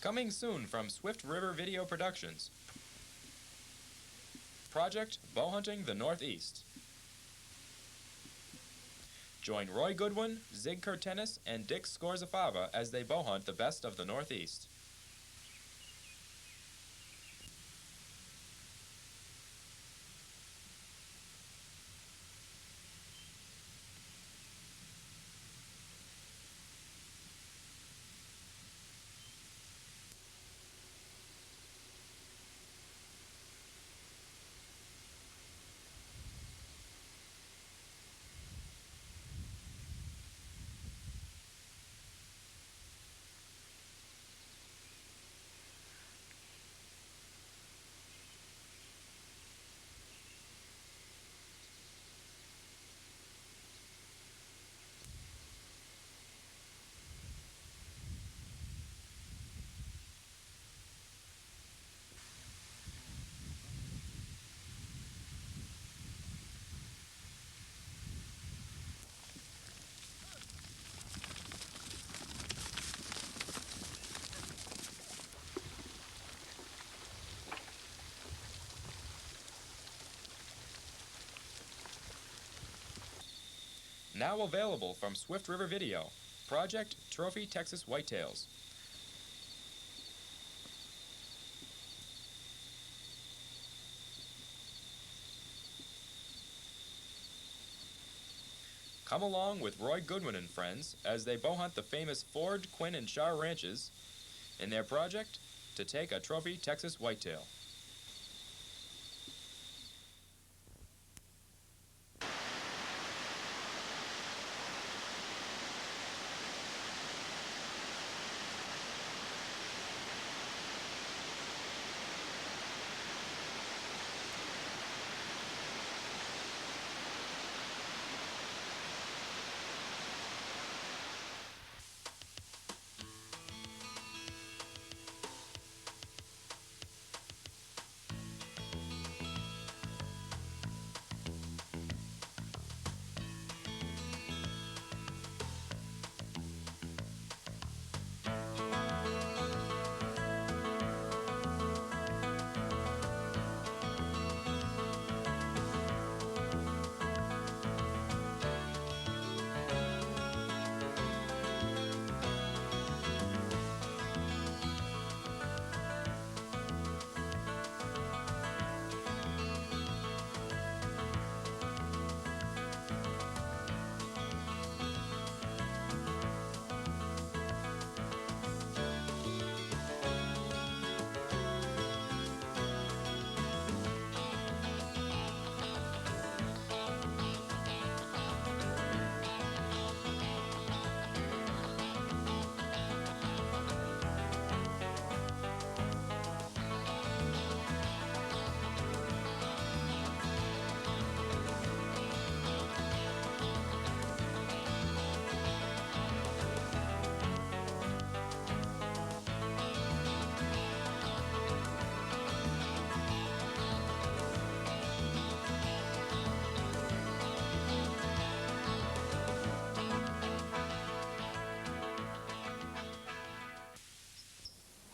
Coming soon from Swift River Video Productions. Project Bowhunting the Northeast. Join Roy Goodwin, Zig Kurtenis, and Dick Scorzafava as they bowhunt the best of the Northeast. Now available from Swift River Video, Project Trophy Texas Whitetails. Come along with Roy Goodwin and friends as they bowhunt the famous Ford, Quinn, and Shaw ranches in their project to take a Trophy Texas Whitetail.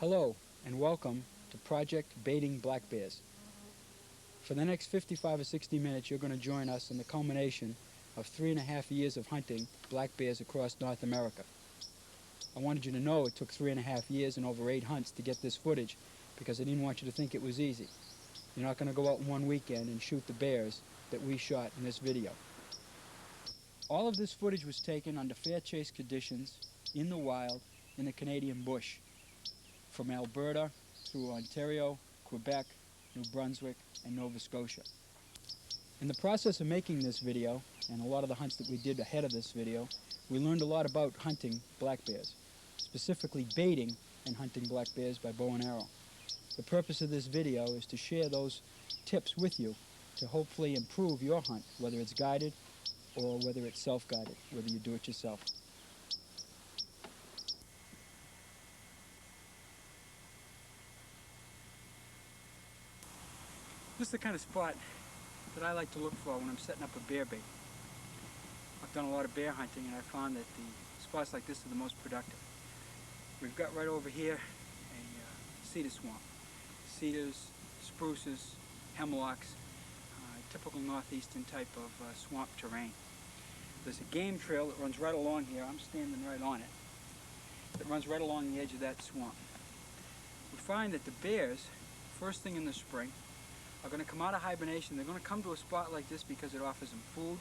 Hello and welcome to Project Baiting Black Bears. For the next 55 or 60 minutes you're going to join us in the culmination of 3.5 years of hunting black bears across North America. I wanted you to know it took 3.5 years and over 8 hunts to get this footage because I didn't want you to think it was easy. You're not going to go out in one weekend and shoot the bears that we shot in this video. All of this footage was taken under fair chase conditions in the wild in the Canadian bush, from Alberta through Ontario, Quebec, New Brunswick, and Nova Scotia. In the process of making this video, and a lot of the hunts that we did ahead of this video, we learned a lot about hunting black bears, specifically baiting and hunting black bears by bow and arrow. The purpose of this video is to share those tips with you to hopefully improve your hunt, whether it's guided or whether it's self-guided, whether you do it yourself. This is the kind of spot that I like to look for when I'm setting up a bear bait. I've done a lot of bear hunting and I found that the spots like this are the most productive. We've got right over here cedar swamp. Cedars, spruces, hemlocks, typical northeastern type of swamp terrain. There's a game trail that runs right along here. I'm standing right on it. That runs right along the edge of that swamp. We find that the bears, first thing in the spring, are going to come out of hibernation. They're going to come to a spot like this because it offers them food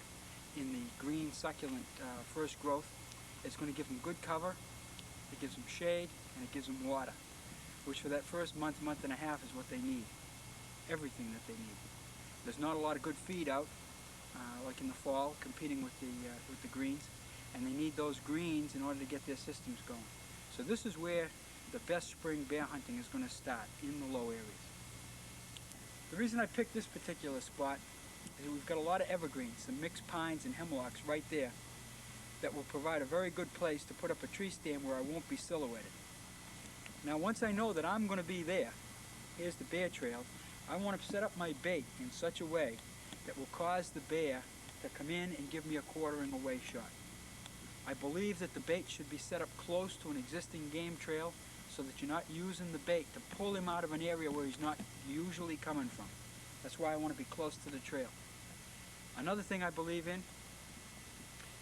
in the green succulent first growth. It's going to give them good cover, it gives them shade, and it gives them water, which for that first month, month and a half is what they need. Everything that they need. There's not a lot of good feed out, like in the fall, competing with the greens, and they need those greens in order to get their systems going. So this is where the best spring bear hunting is going to start, in the low areas. The reason I picked this particular spot is we've got a lot of evergreens, some mixed pines and hemlocks right there that will provide a very good place to put up a tree stand where I won't be silhouetted. Now once I know that I'm going to be there, here's the bear trail, I want to set up my bait in such a way that will cause the bear to come in and give me a quartering away shot. I believe that the bait should be set up close to an existing game trail so that you're not using the bait to pull him out of an area where he's not usually coming from. That's why I want to be close to the trail. Another thing I believe in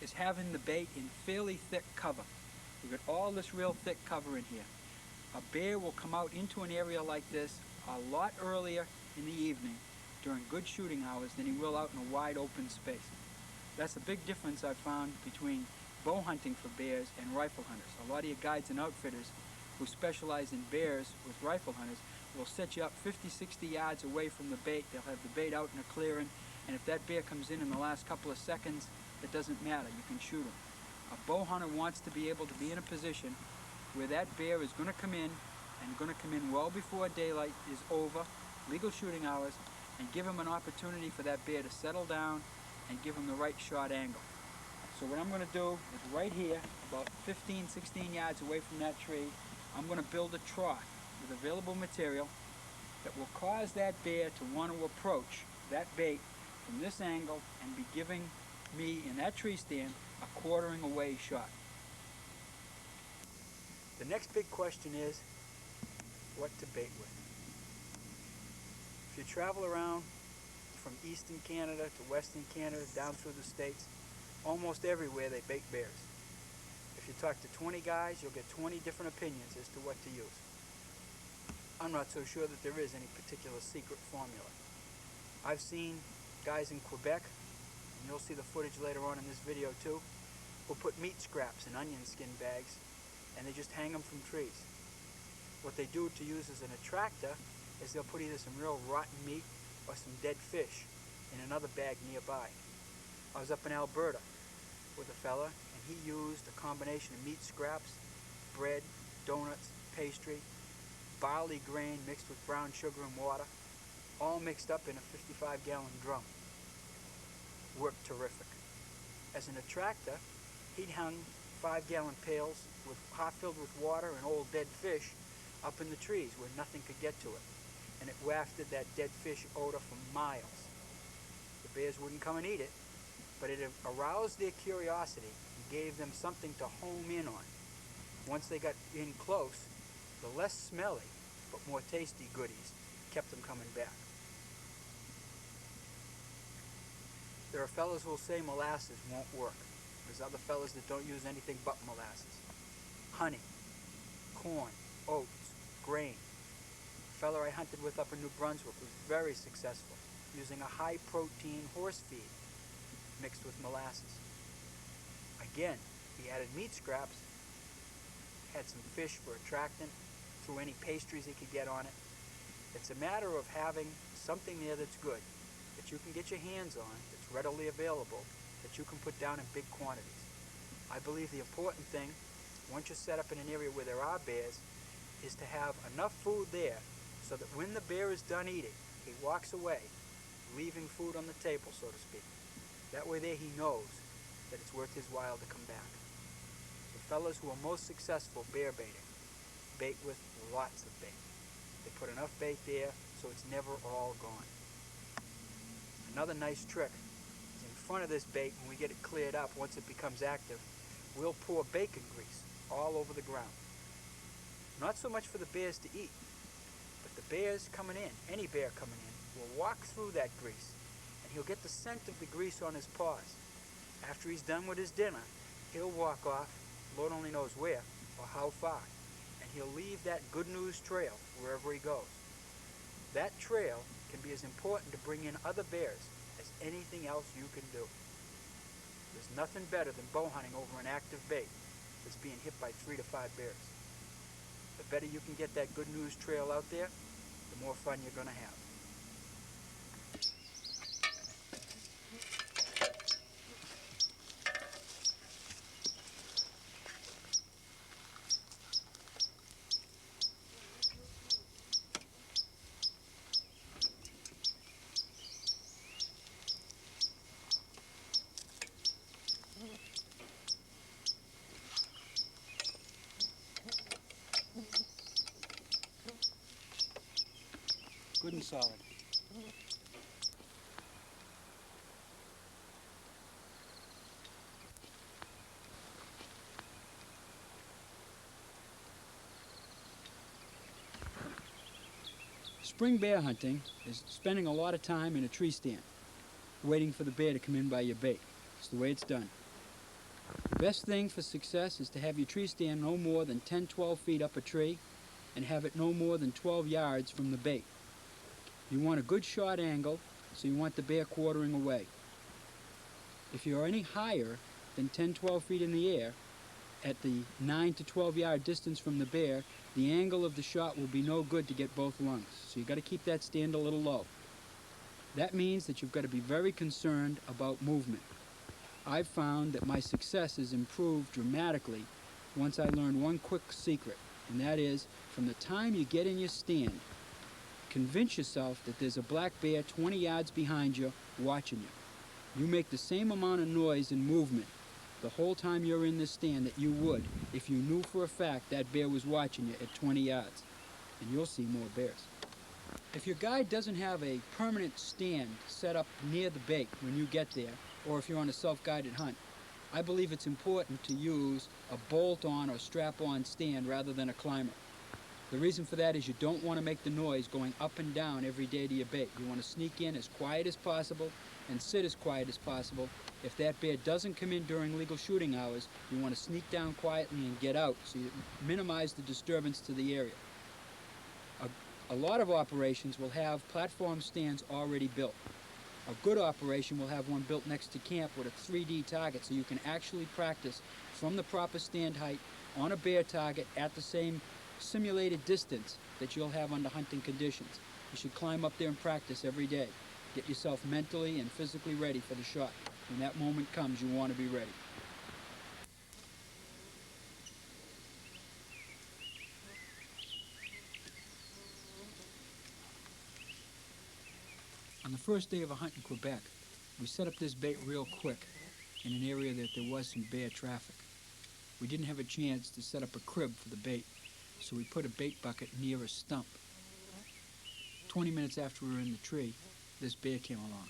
is having the bait in fairly thick cover. We've got all this real thick cover in here. A bear will come out into an area like this a lot earlier in the evening during good shooting hours than he will out in a wide open space. That's a big difference I've found between bow hunting for bears and rifle hunters. A lot of your guides and outfitters who specialize in bears with rifle hunters will set you up 50, 60 yards away from the bait. They'll have the bait out in a clearing, and if that bear comes in the last couple of seconds, it doesn't matter, you can shoot him. A bow hunter wants to be able to be in a position where that bear is going to come in, and going to come in well before daylight is over, legal shooting hours, and give him an opportunity for that bear to settle down and give him the right shot angle. So what I'm going to do is right here, about 15, 16 yards away from that tree, I'm going to build a trough with available material that will cause that bear to want to approach that bait from this angle and be giving me in that tree stand a quartering away shot. The next big question is what to bait with. If you travel around from eastern Canada to western Canada down through the states, almost everywhere they bait bears. If you talk to 20 guys, you'll get 20 different opinions as to what to use. I'm not so sure that there is any particular secret formula. I've seen guys in Quebec, and you'll see the footage later on in this video too, who put meat scraps in onion skin bags and they just hang them from trees. What they do to use as an attractor is they'll put either some real rotten meat or some dead fish in another bag nearby. I was up in Alberta with a fella, and he used a combination of meat scraps, bread, donuts, pastry, barley grain mixed with brown sugar and water, all mixed up in a 55-gallon drum. Worked terrific. As an attractor, he'd hung 5-gallon pails with half filled with water and old dead fish up in the trees where nothing could get to it, and it wafted that dead fish odor for miles. The bears wouldn't come and eat it, but it aroused their curiosity and gave them something to home in on. Once they got in close, the less smelly but more tasty goodies kept them coming back. There are fellas who will say molasses won't work. There's other fellas that don't use anything but molasses. Honey, corn, oats, grain. A fella I hunted with up in New Brunswick was very successful using a high-protein horse feed mixed with molasses. Again, he added meat scraps, had some fish for attractant, threw any pastries he could get on it. It's a matter of having something there that's good, that you can get your hands on, that's readily available, that you can put down in big quantities. I believe the important thing, once you're set up in an area where there are bears, is to have enough food there so that when the bear is done eating, he walks away, leaving food on the table, so to speak. That way there he knows that it's worth his while to come back. The fellas who are most successful bear baiting bait with lots of bait. They put enough bait there so it's never all gone. Another nice trick is in front of this bait, when we get it cleared up, once it becomes active, we'll pour bacon grease all over the ground. Not so much for the bears to eat, bears coming in, any bear coming in, will walk through that grease, and he'll get the scent of the grease on his paws. After he's done with his dinner, he'll walk off, Lord only knows where or how far, and he'll leave that good news trail wherever he goes. That trail can be as important to bring in other bears as anything else you can do. There's nothing better than bow hunting over an active bait that's being hit by 3 to 5 bears. The better you can get that good news trail out there, the more fun you're going to have. Good and solid. Spring bear hunting is spending a lot of time in a tree stand, waiting for the bear to come in by your bait. It's the way it's done. The best thing for success is to have your tree stand no more than 10-12 feet up a tree and have it no more than 12 yards from the bait. You want a good shot angle, so you want the bear quartering away. If you're any higher than 10-12 feet in the air, at the 9 to 12 yard distance from the bear, the angle of the shot will be no good to get both lungs. So you've got to keep that stand a little low. That means that you've got to be very concerned about movement. I've found that my success has improved dramatically once I learned one quick secret, and that is, from the time you get in your stand, convince yourself that there's a black bear 20 yards behind you watching you. You make the same amount of noise and movement the whole time you're in this stand that you would if you knew for a fact that bear was watching you at 20 yards, and you'll see more bears. If your guide doesn't have a permanent stand set up near the bait when you get there, or if you're on a self-guided hunt, I believe it's important to use a bolt-on or strap-on stand rather than a climber. The reason for that is you don't want to make the noise going up and down every day to your bait. You want to sneak in as quiet as possible and sit as quiet as possible. If that bear doesn't come in during legal shooting hours, you want to sneak down quietly and get out so you minimize the disturbance to the area. A lot of operations will have platform stands already built. A good operation will have one built next to camp with a 3D target so you can actually practice from the proper stand height on a bear target at the same simulated distance that you'll have under hunting conditions. You should climb up there and practice every day. Get yourself mentally and physically ready for the shot. When that moment comes, you want to be ready. On the first day of a hunt in Quebec, we set up this bait real quick in an area that there was some bear traffic. We didn't have a chance to set up a crib for the bait, so we put a bait bucket near a stump. 20 minutes after we were in the tree, this bear came along.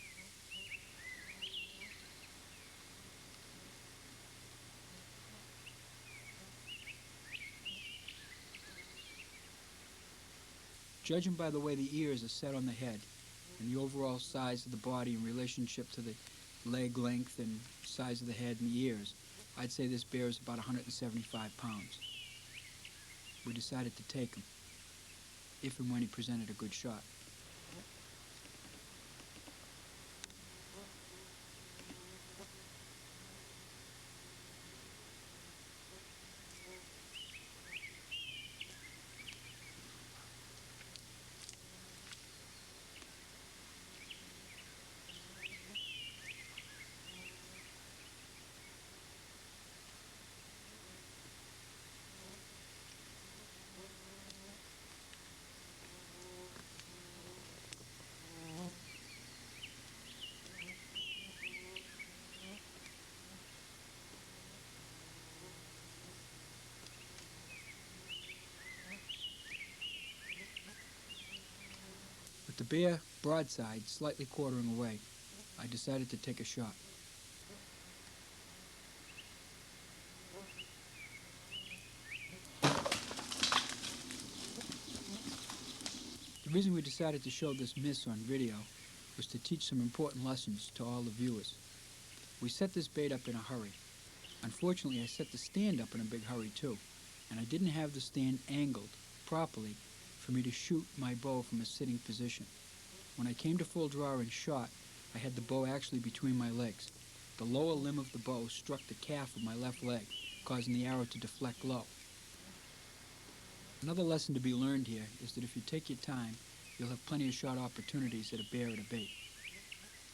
Judging by the way the ears are set on the head and the overall size of the body in relationship to the leg length and size of the head and the ears, I'd say this bear is about 175 pounds. We decided to take him, if and when he presented a good shot. With the bear broadside slightly quartering away, I decided to take a shot. The The reason we decided to show this miss on video was to teach some important lessons to all the viewers. We set this bait up in a hurry. Unfortunately, I set the stand up in a big hurry too, and I didn't have the stand angled properly for me to shoot my bow from a sitting position. When I came to full draw and shot, I had the bow actually between my legs. The lower limb of the bow struck the calf of my left leg, causing the arrow to deflect low. Another lesson to be learned here is that if you take your time, you'll have plenty of shot opportunities at a bear at a bait.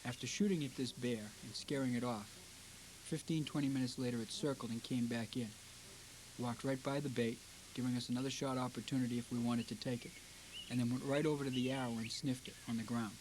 After shooting at this bear and scaring it off, 15-20 minutes later it circled and came back in. Walked right by the bait, giving us another shot opportunity if we wanted to take it, and then went right over to the arrow and sniffed it on the ground.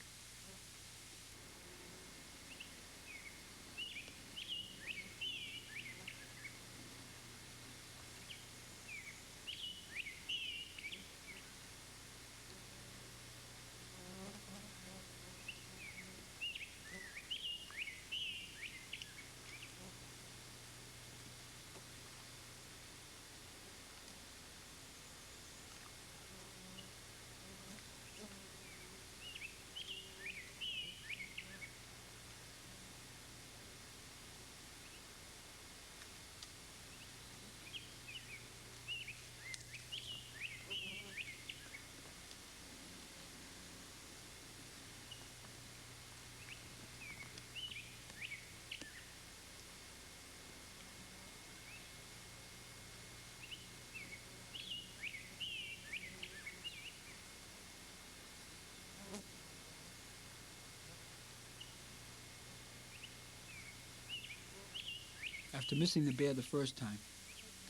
After missing the bear the first time,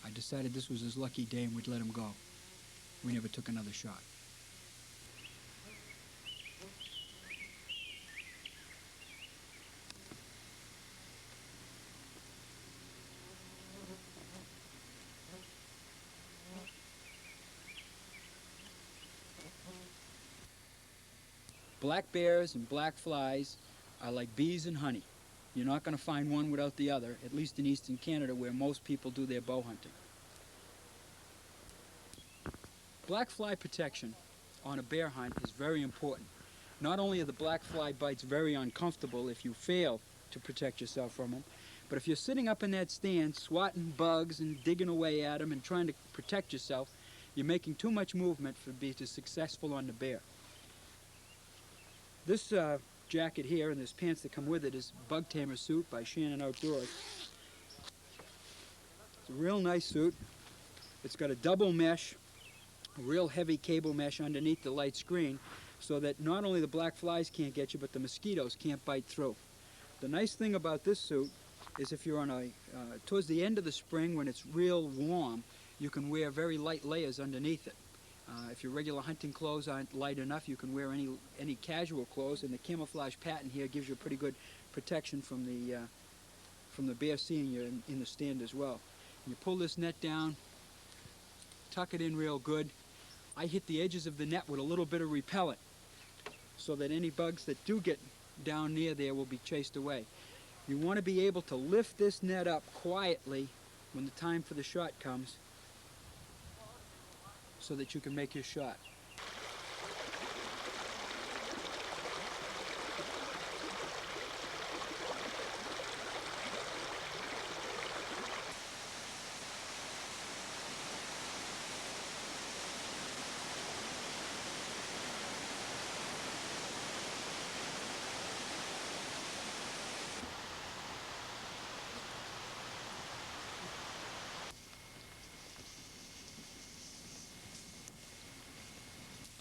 I decided this was his lucky day and we'd let him go. We never took another shot. Black bears and black flies are like bees and honey. You're not going to find one without the other, at least in eastern Canada where most people do their bow hunting. Black fly protection on a bear hunt is very important. Not only are the black fly bites very uncomfortable if you fail to protect yourself from them, but if you're sitting up in that stand swatting bugs and digging away at them and trying to protect yourself, you're making too much movement to be successful on the bear. This jacket here and this pants that come with it is Bug Tamer suit by Shannon Outdoors. It's a real nice suit. It's got a double mesh, a real heavy cable mesh underneath the light screen so that not only the black flies can't get you, but the mosquitoes can't bite through. The nice thing about this suit is if you're on towards the end of the spring when it's real warm, you can wear very light layers underneath it. If your regular hunting clothes aren't light enough, you can wear any casual clothes, and the camouflage pattern here gives you pretty good protection from the bear seeing you in the stand as well. You pull this net down, tuck it in real good. I hit the edges of the net with a little bit of repellent so that any bugs that do get down near there will be chased away. You want to be able to lift this net up quietly when the time for the shot comes so that you can make your shot.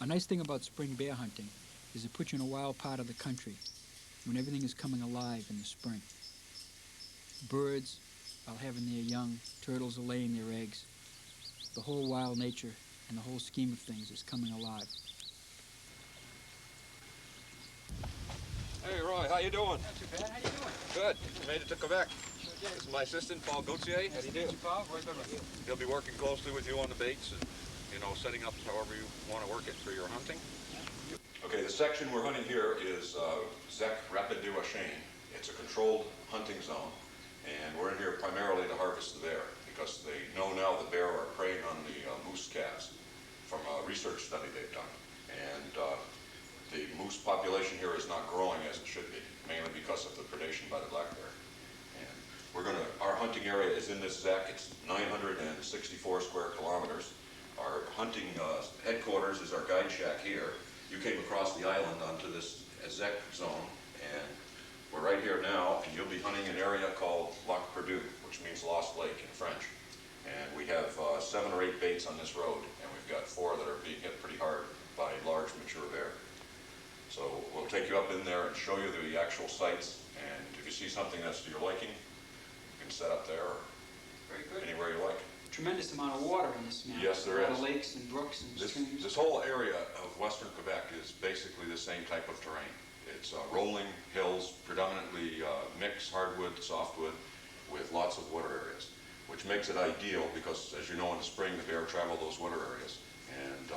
A nice thing about spring bear hunting is it puts you in a wild part of the country when everything is coming alive in the spring. Birds are having their young, turtles are laying their eggs. The whole wild nature and the whole scheme of things is coming alive. Hey Roy, how you doing? Not too bad. How you doing? Good. You made it to Quebec. This is my assistant, Paul Gauthier. How do you do? Paul. Very good with you. He'll be working closely with you on the baits and, setting up however you want to work it for your hunting. Okay, the section we're hunting here is Zec Rapid du Chêne. It's a controlled hunting zone, and we're in here primarily to harvest the bear because they know now the bear are preying on the moose calves from a research study they've done. And the moose population here is not growing as it should be, mainly because of the predation by the black bear. And our hunting area is in this ZEC. It's 964 square kilometers. Our hunting headquarters is our guide shack here. You came across the island onto this ZEC zone, and we're right here now, and you'll be hunting an area called Lac Perdu, which means Lost Lake in French. And we have 7 or 8 baits on this road, and we've got 4 that are being hit pretty hard by large mature bear. So we'll take you up in there and show you the actual sites, and if you see something that's to your liking, you can set up there or Very good. anywhere you like. Tremendous amount of water in this map. Yes, there A lot is. of lakes and brooks and streams. This whole area of western Quebec is basically the same type of terrain. It's rolling hills, predominantly mixed hardwood, softwood, with lots of water areas, which makes it ideal because, as you know, in the spring, the bear travel those water areas. And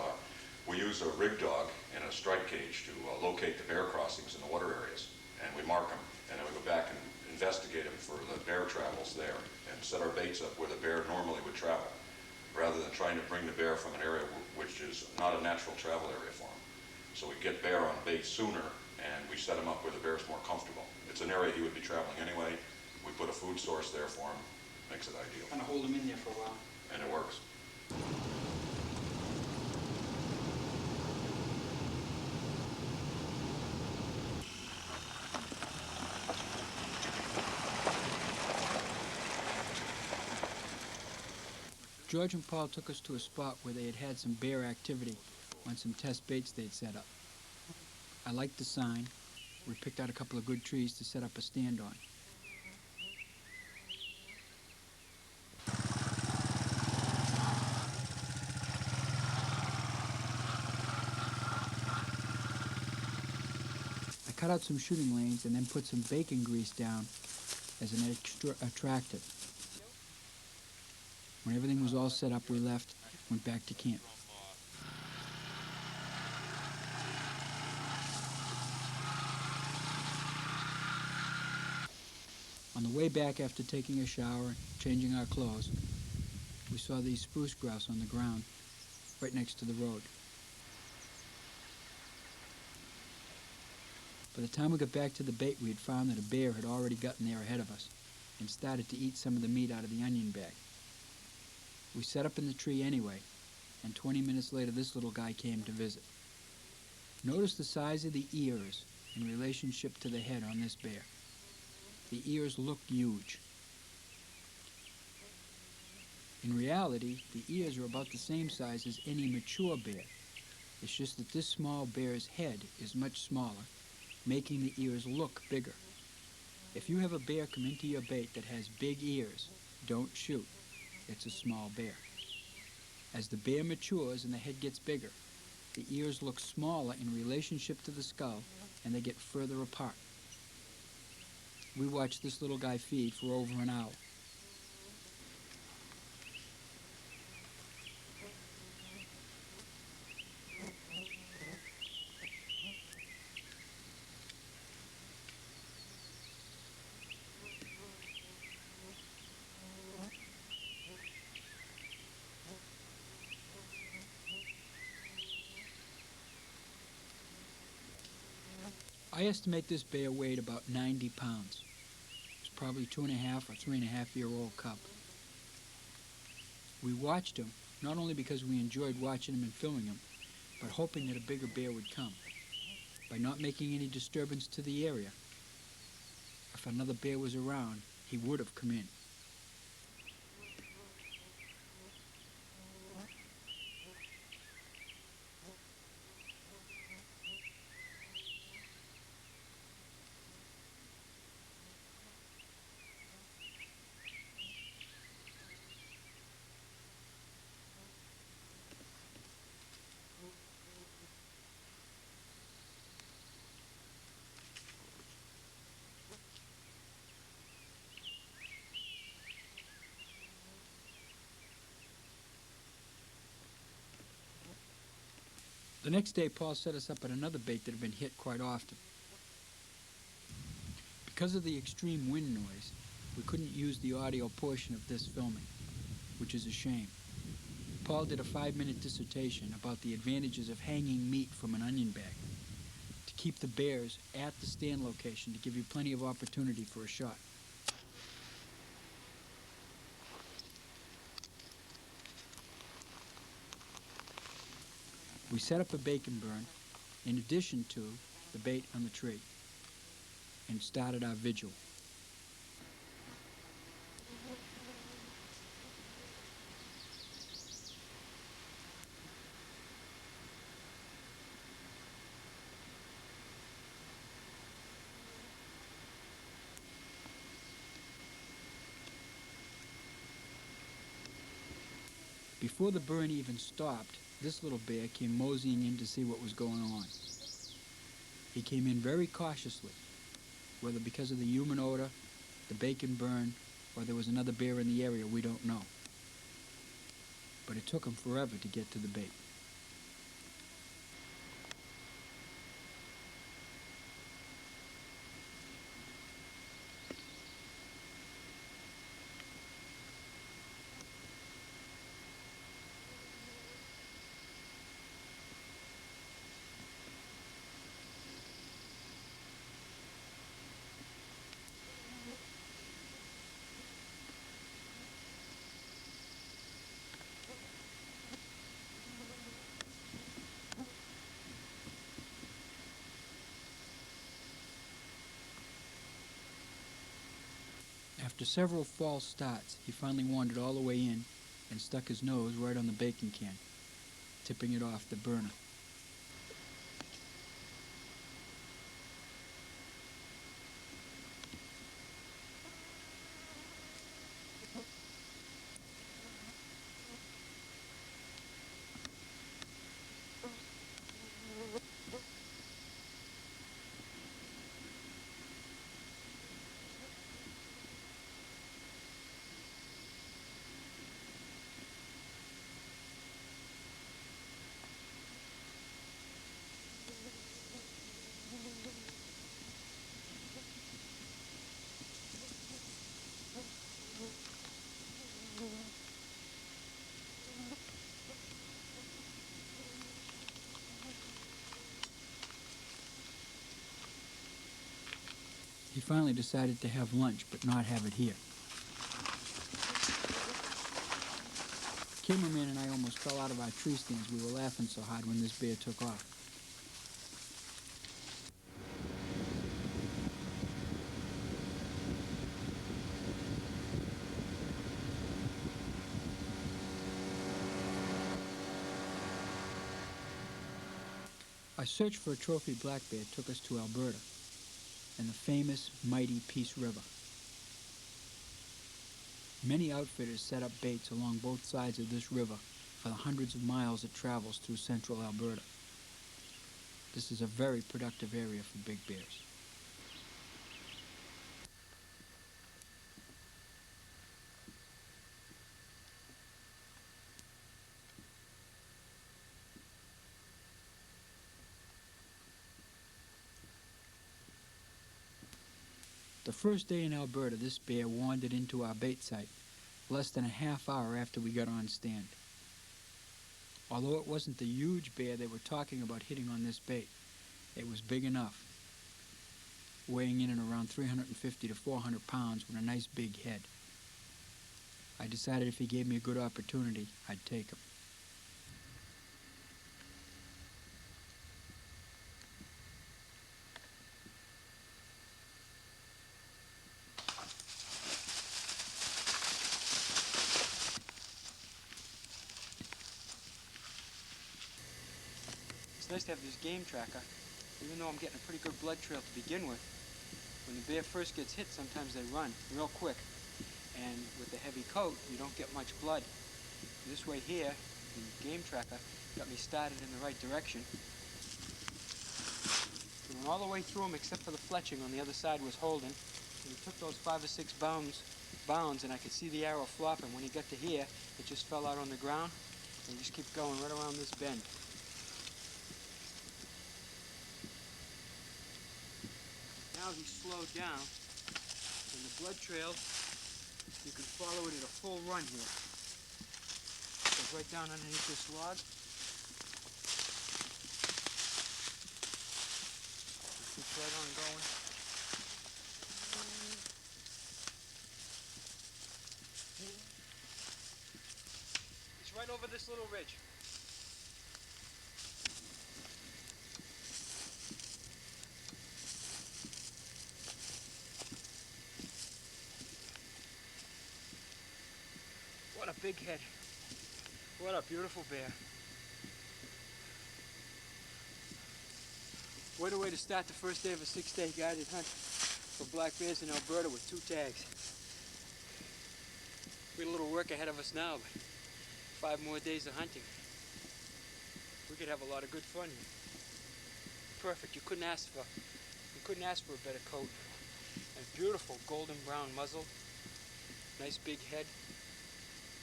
we use a rig dog and a strike cage to locate the bear crossings in the water areas. And we mark them, and then we go back and investigate them for the bear travels there and set our baits up where the bear normally would travel, rather than trying to bring the bear from an area which is not a natural travel area for him. So we get bear on bait sooner, and we set him up where the bear is more comfortable. It's an area he would be traveling anyway. We put a food source there for him, makes it ideal. Kind of hold them in there for a while. And it works. George and Paul took us to a spot where they had some bear activity on some test baits they'd set up. I liked the sign. We picked out a couple of good trees to set up a stand on. I cut out some shooting lanes and then put some bacon grease down as an extra attractant. When everything was all set up, we left, went back to camp. On the way back after taking a shower and changing our clothes, we saw these spruce grouse on the ground right next to the road. By the time we got back to the bait, we had found that a bear had already gotten there ahead of us and started to eat some of the meat out of the onion bag. We set up in the tree anyway, and 20 minutes later this little guy came to visit. Notice the size of the ears in relationship to the head on this bear. The ears look huge. In reality, the ears are about the same size as any mature bear. It's just that this small bear's head is much smaller, making the ears look bigger. If you have a bear come into your bait that has big ears, don't shoot. It's a small bear. As the bear matures and the head gets bigger, the ears look smaller in relationship to the skull and they get further apart. We watched this little guy feed for over an hour. I estimate this bear weighed about 90 pounds. It's probably 2.5 or 3.5-year-old cub. We watched him, not only because we enjoyed watching him and filming him, but hoping that a bigger bear would come, by not making any disturbance to the area. If another bear was around, he would have come in. The next day, Paul set us up at another bait that had been hit quite often. Because of the extreme wind noise, we couldn't use the audio portion of this filming, which is a shame. Paul did a 5-minute dissertation about the advantages of hanging meat from an onion bag to keep the bears at the stand location to give you plenty of opportunity for a shot. We set up a bacon burn in addition to the bait on the tree and started our vigil. Before the burn even stopped, this little bear came moseying in to see what was going on. He came in very cautiously, whether because of the human odor, the bacon burn, or there was another bear in the area, we don't know. But it took him forever to get to the bait. After several false starts, he finally wandered all the way in and stuck his nose right on the bacon can, tipping it off the burner. He finally decided to have lunch, but not have it here. Cameraman and I almost fell out of our tree stands. We were laughing so hard when this bear took off. Our search for a trophy black bear took us to Alberta and the famous mighty Peace River. Many outfitters set up baits along both sides of this river for the hundreds of miles it travels through central Alberta. This is a very productive area for big bears. The first day in Alberta, this bear wandered into our bait site less than a half hour after we got on stand. Although it wasn't the huge bear they were talking about hitting on this bait, it was big enough, weighing in at around 350 to 400 pounds with a nice big head. I decided if he gave me a good opportunity, I'd take him. It's nice to have this game tracker, even though I'm getting a pretty good blood trail to begin with. When the bear first gets hit, sometimes they run real quick. And with the heavy coat, you don't get much blood. This way here, the game tracker got me started in the right direction. We went all the way through him except for the fletching on the other side was holding. And he took those 5 or 6 bounds and I could see the arrow flopping. When he got to here, it just fell out on the ground and just kept going right around this bend. Now he's slowed down, and the blood trail, you can follow it at a full run here. So goes right down underneath this log. It keeps right on going. It's right over this little ridge. What a big head. What a beautiful bear. What a way to start the first day of a 6-day guided hunt for black bears in Alberta with 2 tags. We got a little work ahead of us now, but 5 more days of hunting. We could have a lot of good fun here. Perfect. You couldn't ask for a better coat. And beautiful golden brown muzzle. Nice big head.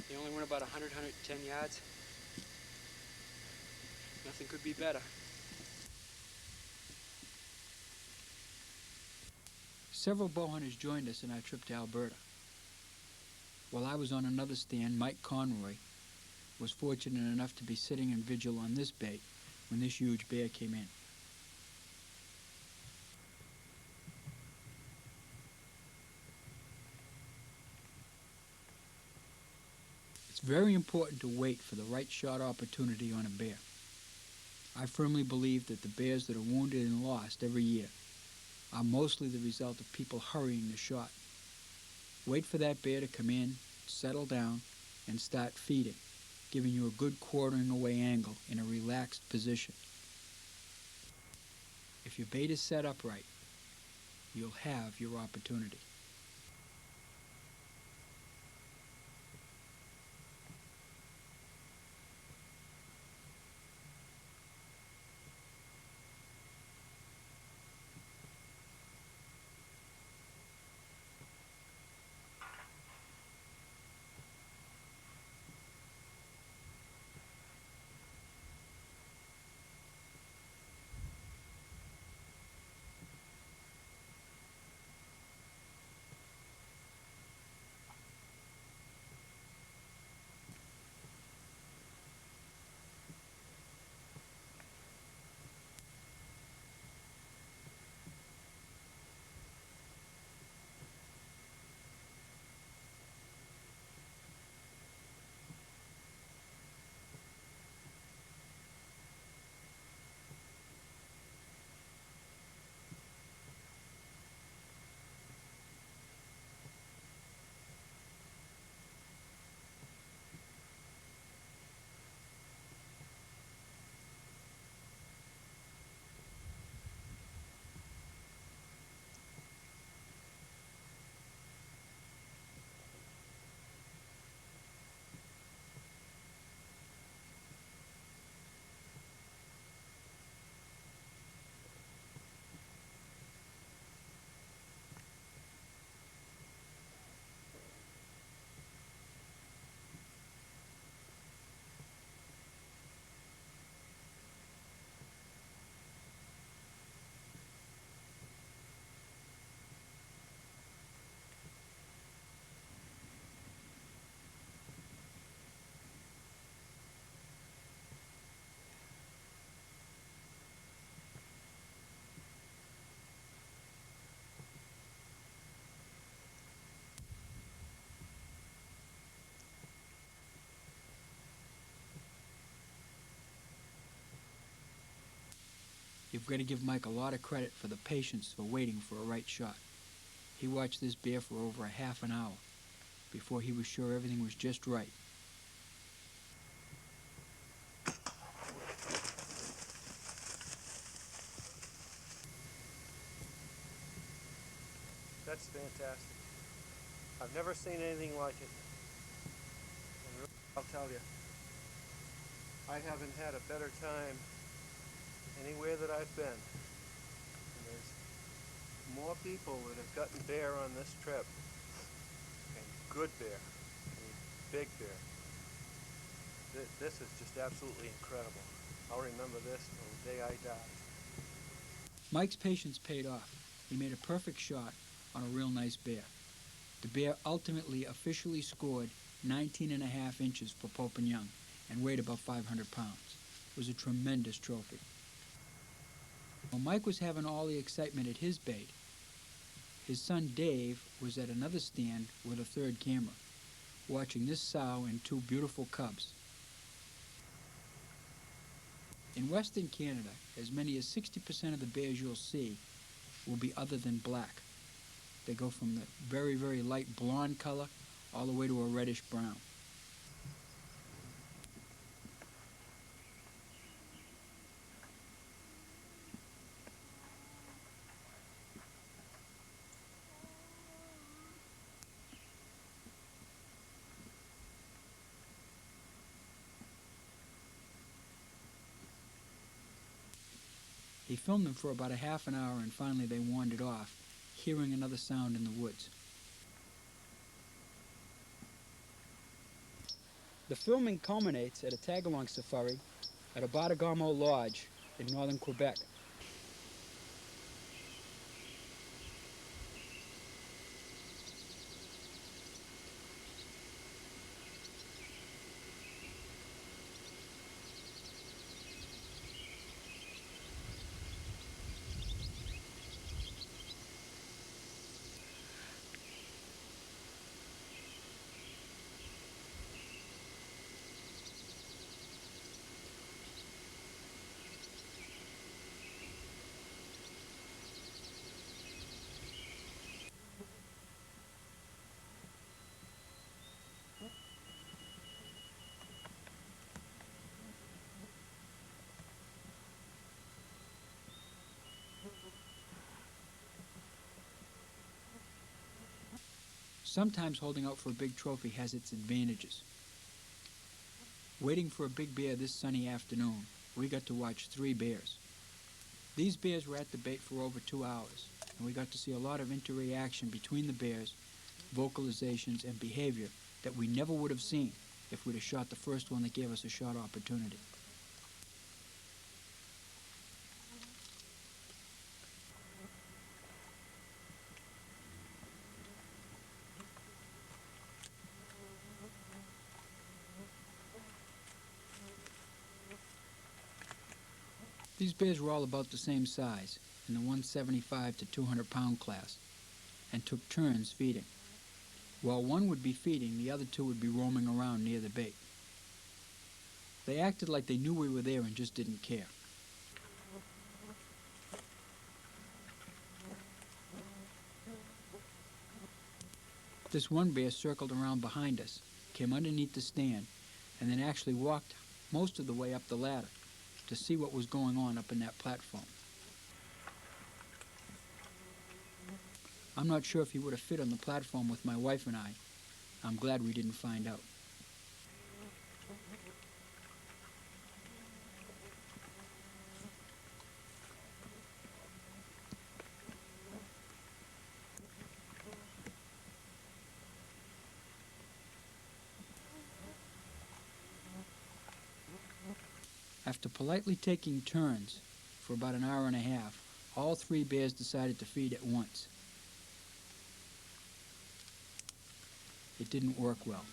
They only went about 100, 110 yards. Nothing could be better. Several bow hunters joined us in our trip to Alberta. While I was on another stand, Mike Conroy was fortunate enough to be sitting in vigil on this bait when this huge bear came in. It's very important to wait for the right shot opportunity on a bear. I firmly believe that the bears that are wounded and lost every year are mostly the result of people hurrying the shot. Wait for that bear to come in, settle down, and start feeding, giving you a good quartering away angle in a relaxed position. If your bait is set up right, you'll have your opportunity. You've got to give Mike a lot of credit for the patience for waiting for a right shot. He watched this bear for over a half an hour before he was sure everything was just right. That's fantastic. I've never seen anything like it. And really, I'll tell you, I haven't had a better time anywhere that I've been. And there's more people that have gotten bear on this trip. And good bear. I mean, big bear. This is just absolutely incredible. I'll remember this till the day I die. Mike's patience paid off. He made a perfect shot on a real nice bear. The bear ultimately officially scored 19.5 inches for Pope and Young and weighed about 500 pounds. It was a tremendous trophy. While Mike was having all the excitement at his bait, his son Dave was at another stand with a third camera, watching this sow and two beautiful cubs. In Western Canada, as many as 60% of the bears you'll see will be other than black. They go from the very, very light blonde color all the way to a reddish brown. He filmed them for about a half an hour and finally they wandered off, hearing another sound in the woods. The filming culminates at a tag-along safari at a Batagamo Lodge in northern Quebec. Sometimes holding out for a big trophy has its advantages. Waiting for a big bear this sunny afternoon, we got to watch 3 bears. These bears were at the bait for over 2 hours, and we got to see a lot of interaction between the bears, vocalizations, and behavior that we never would have seen if we'd have shot the first one that gave us a shot opportunity. These bears were all about the same size, in the 175 to 200 pound class, and took turns feeding. While one would be feeding, the other 2 would be roaming around near the bait. They acted like they knew we were there and just didn't care. This one bear circled around behind us, came underneath the stand, and then actually walked most of the way up the ladder to see what was going on up in that platform. I'm not sure if he would have fit on the platform with my wife and I. I'm glad we didn't find out. After politely taking turns for about an hour and a half, all 3 bears decided to feed at once. It didn't work well.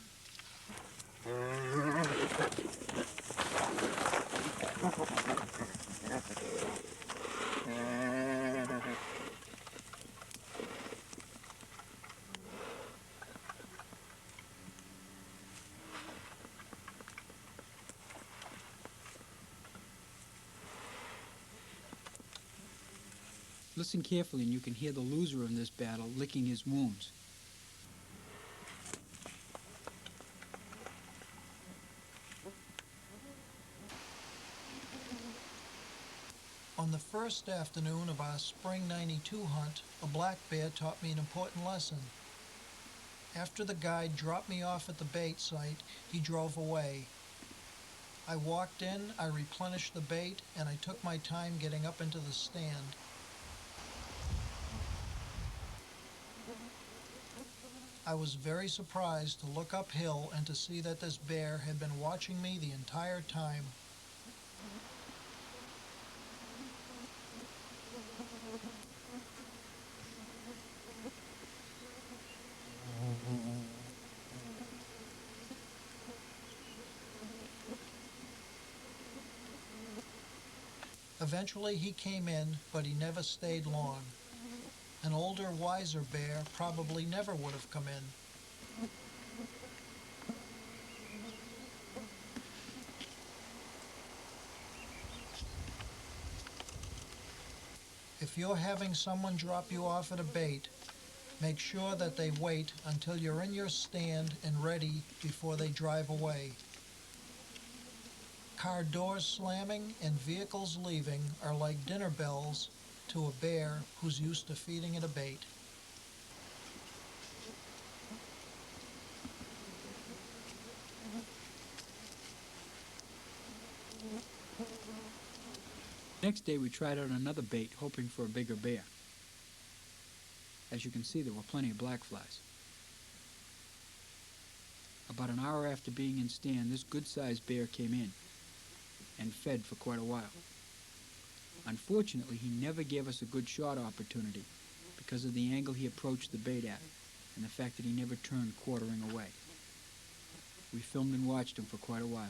Listen carefully and you can hear the loser in this battle licking his wounds. On the first afternoon of our spring '92 hunt, a black bear taught me an important lesson. After the guide dropped me off at the bait site, he drove away. I walked in, I replenished the bait, and I took my time getting up into the stand. I was very surprised to look uphill and to see that this bear had been watching me the entire time. Eventually he came in, but he never stayed long. An older, wiser bear probably never would have come in. If you're having someone drop you off at a bait, make sure that they wait until you're in your stand and ready before they drive away. Car doors slamming and vehicles leaving are like dinner bells to a bear who's used to feeding it a bait. Next day we tried out another bait, hoping for a bigger bear. As you can see, there were plenty of black flies. About an hour after being in stand, this good-sized bear came in and fed for quite a while. Unfortunately, he never gave us a good shot opportunity because of the angle he approached the bait at and the fact that he never turned quartering away. We filmed and watched him for quite a while.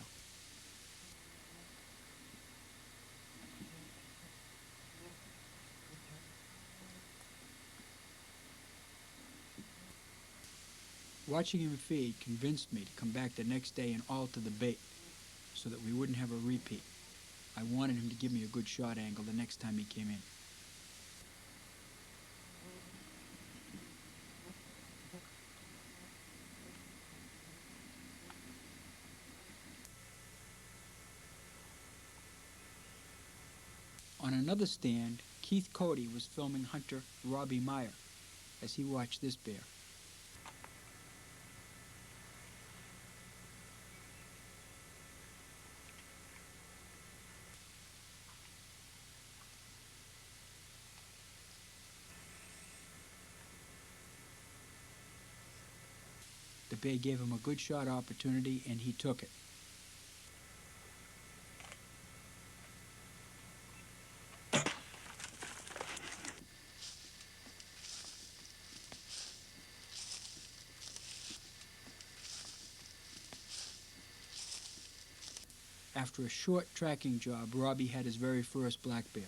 Watching him feed convinced me to come back the next day and alter the bait so that we wouldn't have a repeat. I wanted him to give me a good shot angle the next time he came in. On another stand, Keith Cody was filming hunter Robbie Meyer as he watched this bear. The bear gave him a good shot opportunity and he took it. After a short tracking job, Robbie had his very first black bear.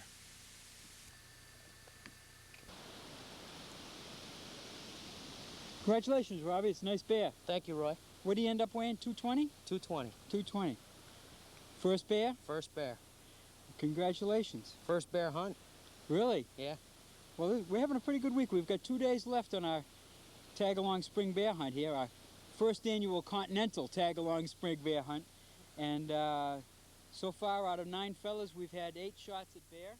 Congratulations, Robbie. It's a nice bear. Thank you, Roy. What do you end up weighing, 220? 220. 220. First bear? First bear. Congratulations. First bear hunt. Really? Yeah. Well, we're having a pretty good week. We've got 2 days left on our tag-along spring bear hunt here, our first annual continental tag-along spring bear hunt. And so far, out of 9 fellas, we've had 8 shots at bear.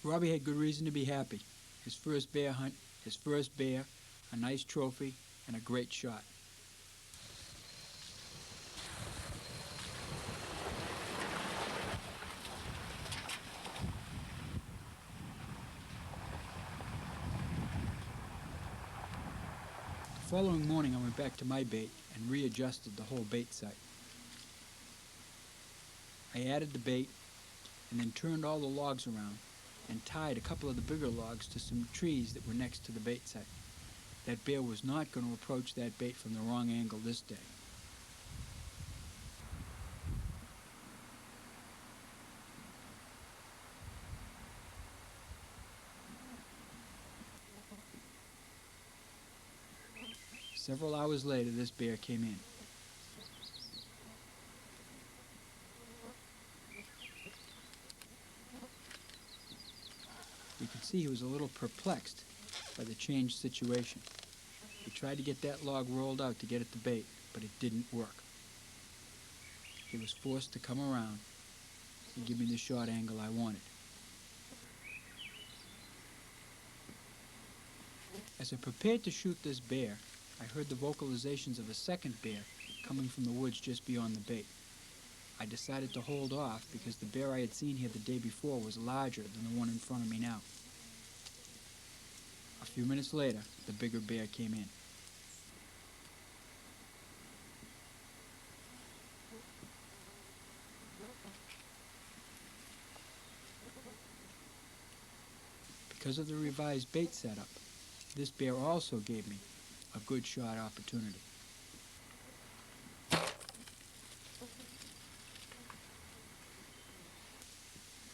Robbie had good reason to be happy. His first bear hunt, his first bear, a nice trophy, and a great shot. The following morning, I went back to my bait and readjusted the whole bait site. I added the bait and then turned all the logs around and tied a couple of the bigger logs to some trees that were next to the bait site. That bear was not going to approach that bait from the wrong angle this day. Several hours later, this bear came in. You could see he was a little perplexed by the changed situation. He tried to get that log rolled out to get at the bait, but it didn't work. He was forced to come around and give me the shot angle I wanted. As I prepared to shoot this bear, I heard the vocalizations of a second bear coming from the woods just beyond the bait. I decided to hold off because the bear I had seen here the day before was larger than the one in front of me now. A few minutes later, the bigger bear came in. Because of the revised bait setup, this bear also gave me a good shot opportunity.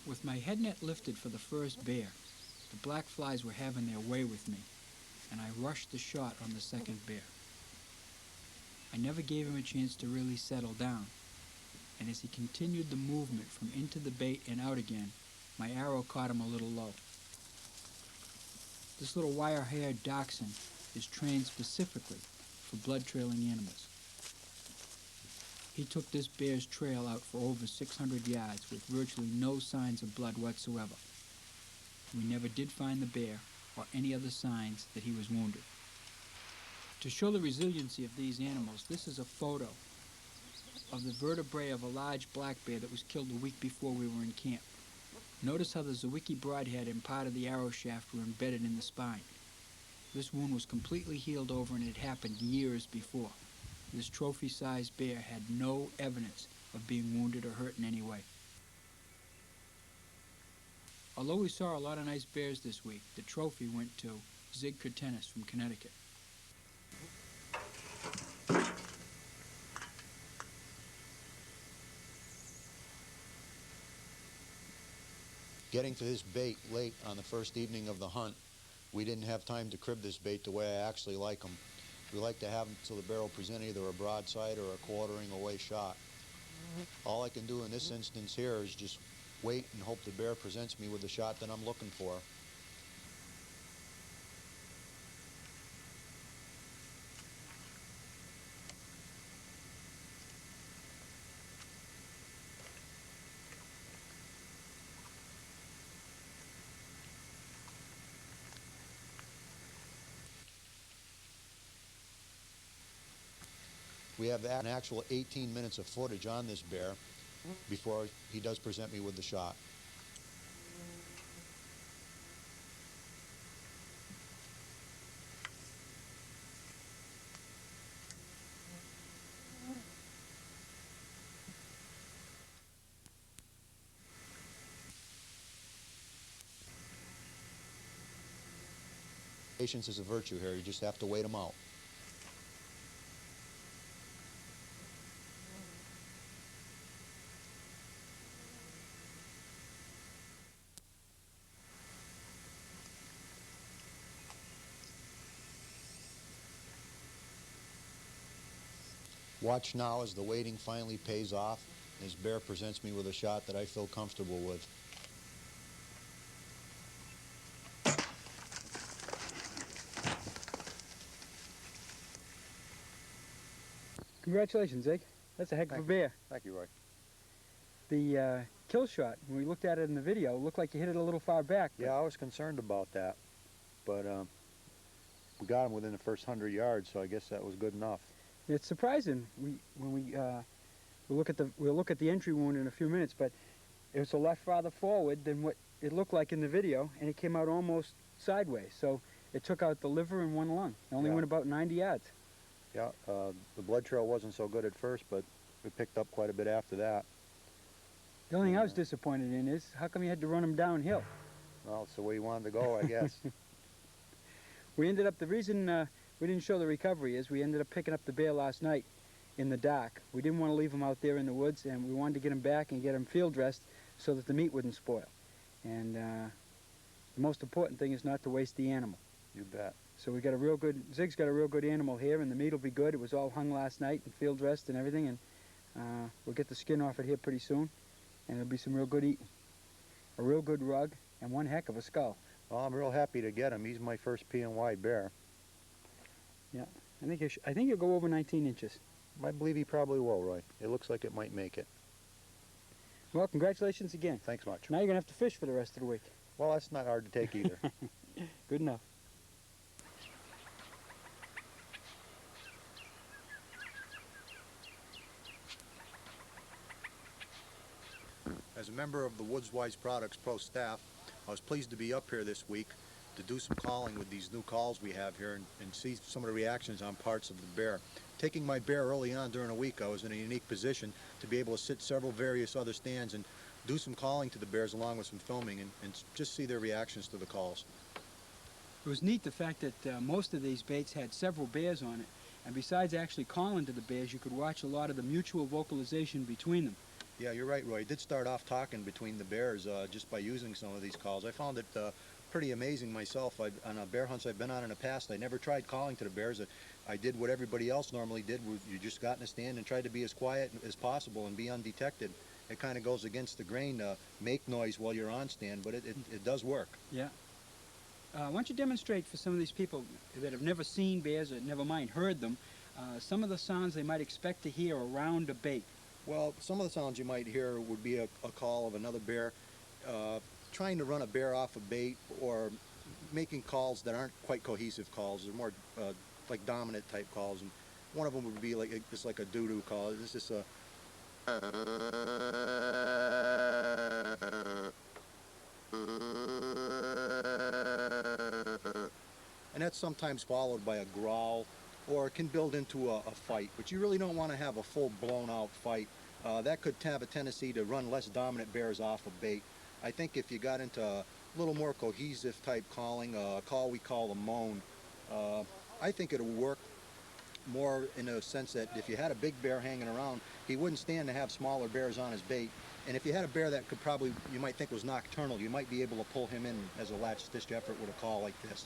With my head net lifted for the first bear, the black flies were having their way with me, and I rushed the shot on the second bear. I never gave him a chance to really settle down, and as he continued the movement from into the bait and out again, my arrow caught him a little low. This little wire-haired dachshund is trained specifically for blood-trailing animals. He took this bear's trail out for over 600 yards with virtually no signs of blood whatsoever. We never did find the bear or any other signs that he was wounded. To show the resiliency of these animals, this is a photo of the vertebrae of a large black bear that was killed a week before we were in camp. Notice how the Zwicky broadhead and part of the arrow shaft were embedded in the spine. This wound was completely healed over and it happened years before. This trophy-sized bear had no evidence of being wounded or hurt in any way. Although we saw a lot of nice bears this week, the trophy went to Zig Kurtenis from Connecticut. Getting to this bait late on the first evening of the hunt, we didn't have time to crib this bait the way I actually like them. We like to have them so the bear will present either a broadside or a quartering away shot. All I can do in this instance here is just wait and hope the bear presents me with the shot that I'm looking for. We have an actual 18 minutes of footage on this bear before he does present me with the shot. Patience is a virtue here. You just have to wait them out. Watch now as the waiting finally pays off. This bear presents me with a shot that I feel comfortable with. Congratulations, Zig. That's a heck of a bear. Thank you, Roy. The kill shot, when we looked at it in the video, looked like you hit it a little far back. Yeah, I was concerned about that, but we got him within the first 100 yards, so I guess that was good enough. It's surprising. We'll look at the entry wound in a few minutes, but it was a lot farther forward than what it looked like in the video, and it came out almost sideways. So it took out the liver and one lung. It only went about 90 yards. Yeah, the blood trail wasn't so good at first, but we picked up quite a bit after that. The only thing I was disappointed in is how come you had to run him downhill? Well, it's the way he wanted to go, I guess. The reason we didn't show the recovery is we ended up picking up the bear last night in the dark. We didn't want to leave him out there in the woods, and we wanted to get him back and get him field dressed so that the meat wouldn't spoil. And the most important thing is not to waste the animal. You bet. So we got Zig's got a real good animal here, and the meat will be good. It was all hung last night and field dressed and everything, and we'll get the skin off it here pretty soon, and it'll be some real good eating. A real good rug and one heck of a skull. Well, I'm real happy to get him. He's my first P&Y bear. Yeah, I think he'll go over 19 inches. I believe he probably will, Roy. It looks like it might make it. Well, congratulations again. Thanks much. Now you're going to have to fish for the rest of the week. Well, that's not hard to take either. Good enough. As a member of the Woodswise Products Pro staff, I was pleased to be up here this week to do some calling with these new calls we have here and see some of the reactions on parts of the bear. Taking my bear early on during a week, I was in a unique position to be able to sit several various other stands and do some calling to the bears along with some filming and just see their reactions to the calls. It was neat the fact that most of these baits had several bears on it, and besides actually calling to the bears, you could watch a lot of the mutual vocalization between them. Yeah, you're right, Roy. I did start off talking between the bears just by using some of these calls. I found it pretty amazing myself. On bear hunts I've been on in the past, I never tried calling to the bears. I did what everybody else normally did. You just got in a stand and tried to be as quiet as possible and be undetected. It kind of goes against the grain to make noise while you're on stand, but it does work. Yeah. Why don't you demonstrate for some of these people that have never seen bears or never mind heard them, some of the sounds they might expect to hear around a bait. Well, some of the sounds you might hear would be a call of another bear trying to run a bear off a bait, or making calls that aren't quite cohesive calls. They're more like dominant type calls. And one of them would be like just like a doo-doo call. It's just a and that's sometimes followed by a growl, or it can build into a fight, but you really don't want to have a full blown out fight. That could have a tendency to run less dominant bears off a bait. I think if you got into a little more cohesive type calling, a call we call a moan, I think it'll work more in a sense that if you had a big bear hanging around, he wouldn't stand to have smaller bears on his bait. And if you had a bear that could probably, you might think was nocturnal, you might be able to pull him in as a latch-stitch effort with a call like this.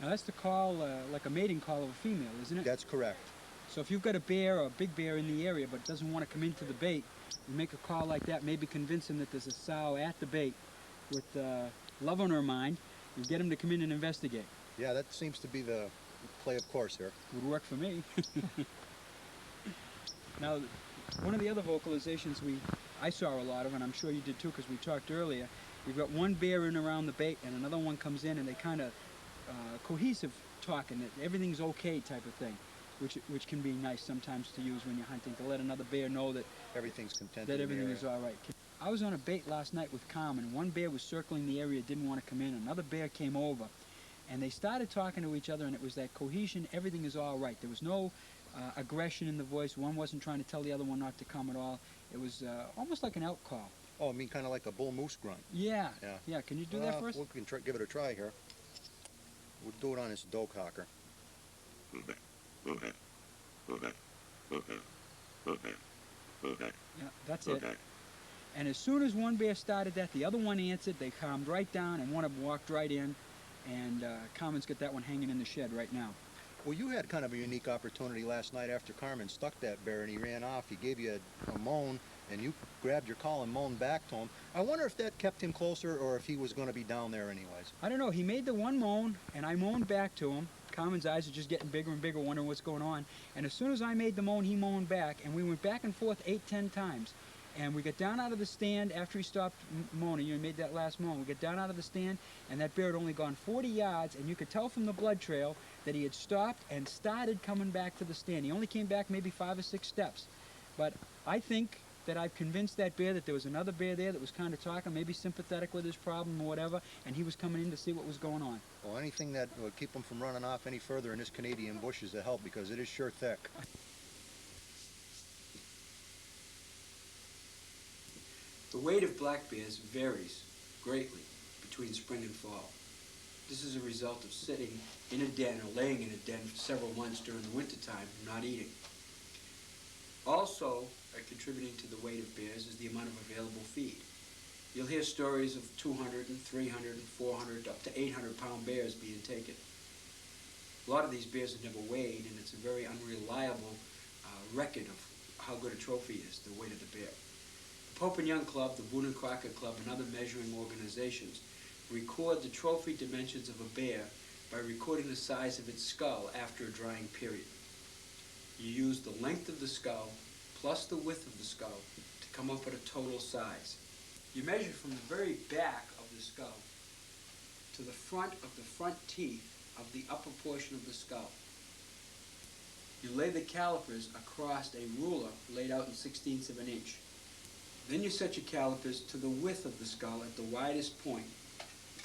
Now that's the call, like a mating call of a female, isn't it? That's correct. So if you've got a bear or a big bear in the area but doesn't want to come into the bait, you make a call like that, maybe convince him that there's a sow at the bait with love on her mind, and get him to come in and investigate. Yeah, that seems to be the play of course here. Would work for me. Now, one of the other vocalizations I saw a lot of, and I'm sure you did too because we talked earlier, you've got one bear in around the bait and another one comes in and they kind of cohesive talking, that everything's okay type of thing, which can be nice sometimes to use when you're hunting, to let another bear know that everything's contented, that everything is all right. I was on a bait last night with Carmen. One bear was circling the area, didn't want to come in. Another bear came over, and they started talking to each other, and it was that cohesion, everything is all right. There was no aggression in the voice. One wasn't trying to tell the other one not to come at all. It was almost like an out call. Oh, I mean kind of like a bull moose grunt. Yeah. Yeah. Can you do that for us? We can give it a try here. We'll do it on this doe cocker. Yeah, that's it. And as soon as one bear started that, the other one answered. They calmed right down, and one of them walked right in. And Carmen's got that one hanging in the shed right now. Well, you had kind of a unique opportunity last night after Carmen stuck that bear and he ran off. He gave you a moan, and you grabbed your call and moaned back to him. I wonder if that kept him closer or if he was going to be down there anyways. I don't know. He made the one moan, and I moaned back to him. Carmen's eyes are just getting bigger and bigger, wondering what's going on. And as soon as I made the moan, he moaned back, and we went back and forth 8-10 times. And we got down out of the stand after he stopped moaning. You made that last moan. We got down out of the stand, and that bear had only gone 40 yards, and you could tell from the blood trail that he had stopped and started coming back to the stand. He only came back maybe 5 or 6 steps. But I think that I've convinced that bear that there was another bear there that was kind of talking, maybe sympathetic with his problem or whatever, and he was coming in to see what was going on. Well, anything that would keep him from running off any further in this Canadian bush is a help, because it is sure thick. The weight of black bears varies greatly between spring and fall. This is a result of sitting in a den or laying in a den for several months during the wintertime, not eating. Also, contributing to the weight of bears is the amount of available feed. You'll hear stories of 200 and 300 and 400 up to 800-pound bears being taken. A lot of these bears have never weighed, and it's a very unreliable record of how good a trophy is, the weight of the bear. The Pope and Young Club, the Boone and Crocker Club, and other measuring organizations record the trophy dimensions of a bear by recording the size of its skull after a drying period. You use the length of the skull plus the width of the skull to come up with a total size. You measure from the very back of the skull to the front of the front teeth of the upper portion of the skull. You lay the calipers across a ruler laid out in 1/16 of an inch. Then you set your calipers to the width of the skull at the widest point,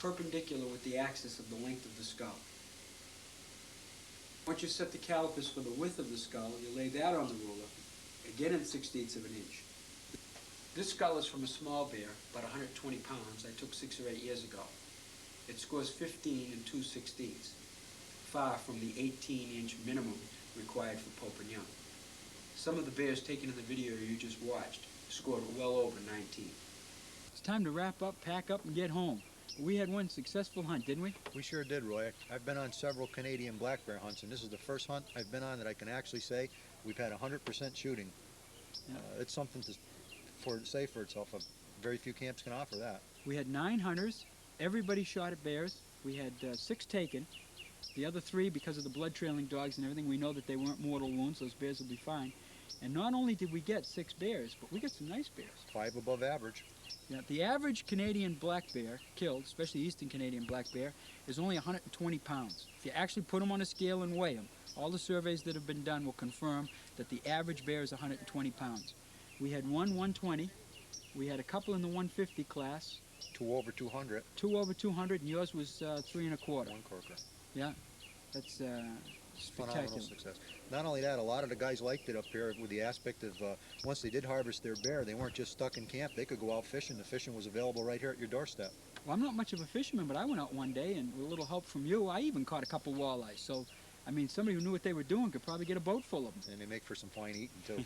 perpendicular with the axis of the length of the skull. Once you set the calipers for the width of the skull, you lay that on the ruler, again in 1/16 of an inch. This skull is from a small bear, about 120 pounds, I took 6 or 8 years ago. It scores 15 and 2/16, far from the 18-inch minimum required for Pope and Young. Some of the bears taken in the video you just watched scored well over 19. It's time to wrap up, pack up, and get home. We had one successful hunt, didn't we? We sure did, Roy. I've been on several Canadian black bear hunts, and this is the first hunt I've been on that I can actually say we've had 100% shooting. Yeah. It's something to say for itself. Very few camps can offer that. We had 9 hunters. Everybody shot at bears. We had 6 taken. The other 3, because of the blood-trailing dogs and everything, we know that they weren't mortal wounds. Those bears will be fine. And not only did we get 6 bears, but we got some nice bears. 5 above average. Yeah, the average Canadian black bear killed, especially Eastern Canadian black bear, is only 120 pounds. If you actually put them on a scale and weigh them, all the surveys that have been done will confirm that the average bear is 120 pounds. We had one 120. We had a couple in the 150 class. 2 over 200. 2 over 200, and yours was 3 1/4. 1 corker. Yeah, that's Phenomenal spectacular. success. Not only that, a lot of the guys liked it up here with the aspect of once they did harvest their bear, they weren't just stuck in camp. They could go out fishing. The fishing was available right here at your doorstep. Well, I'm not much of a fisherman, but I went out one day, and with a little help from you, I even caught a couple walleyes. So, I mean, somebody who knew what they were doing could probably get a boat full of them. And they make for some fine eating, too.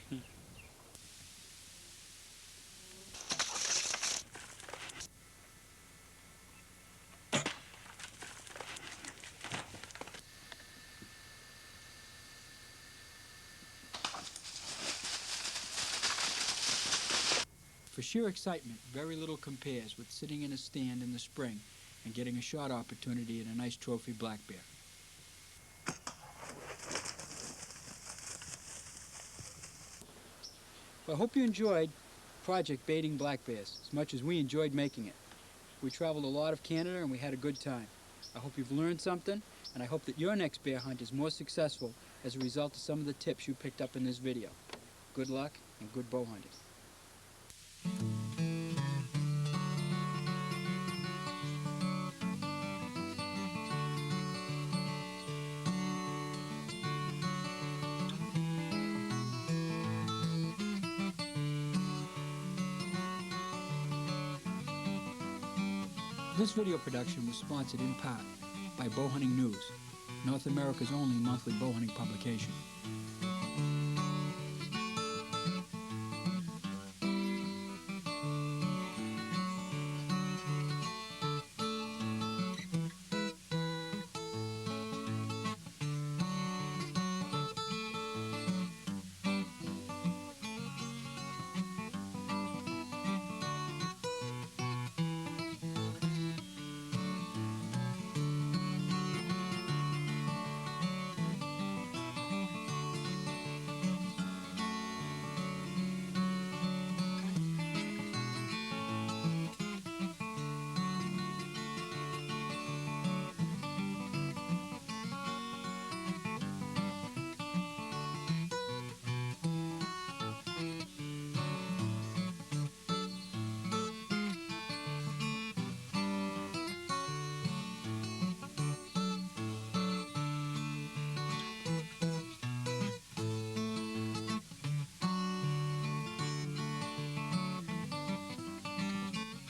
For sheer excitement, very little compares with sitting in a stand in the spring and getting a shot opportunity at a nice trophy black bear. Well, I hope you enjoyed Project Baiting Black Bears as much as we enjoyed making it. We traveled a lot of Canada and we had a good time. I hope you've learned something, and I hope that your next bear hunt is more successful as a result of some of the tips you picked up in this video. Good luck and good bow hunting. This video production was sponsored in part by Bowhunting News, North America's only monthly bowhunting publication.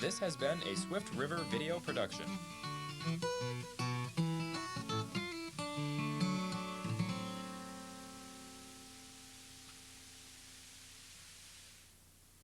This has been a Swift River video production.